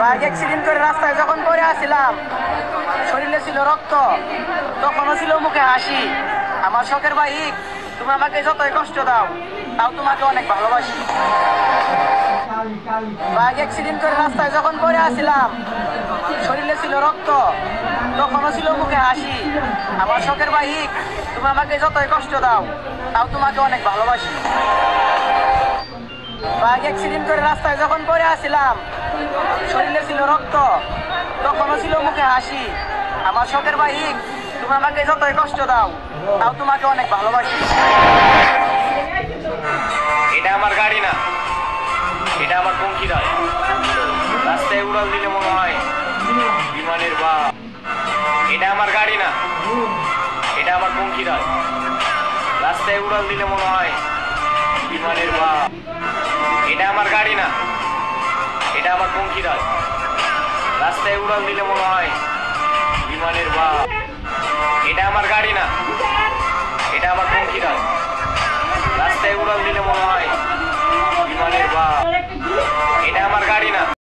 Bike accident করে রাস্তায় যখন পড়ে আসছিলাম, শরীরে ছিল রক্ত, তখনও ছিল মুখে হাসি। আমার শখের বাইক, তুমি আমাকে যতই কষ্ট দাও, তাও তোমাকে অনেক ভালোবাসি। বাইক অ্যাক্সিডেন্ট করে রাস্তায় যখন পড়ে আসছিলাম, শরীরে ছিল রক্ত, তখনও ছিল মুখে হাসি। আমার শখের বাইক, তুমি আমাকে যতই কষ্ট দাও, তাও তোমাকে অনেক ভালোবাসি। বাইক অ্যাক্সিডেন্ট করে রাস্তায় যখন পড়ে আসছিলাম, শরীরে ছিল রক্ত, তখনও ছিল মুখে হাসি। আমার শখের বাইক, তুমি আমাকে যতই কষ্ট দাও, তাও তোমাকে অনেক ভালোবাসি। এটা আমার গাড়ি না, এটা আমার পঙ্কি নয়। রাস্তায় উড়াল দিলে মনে হয় বিমানের বাপ। এটা আমার গাড়ি না, এটা আমার পঙ্কি নয়। রাস্তায় উড়াল দিলে মনে হয় বিমানের বাপ। এটা আমার গাড়ি না, এটা আমার পঙ্কি নয়। রাস্তায় উড়াল দিলে মনে হয় বিমানের বাপ। এটা আমার গাড়ি না।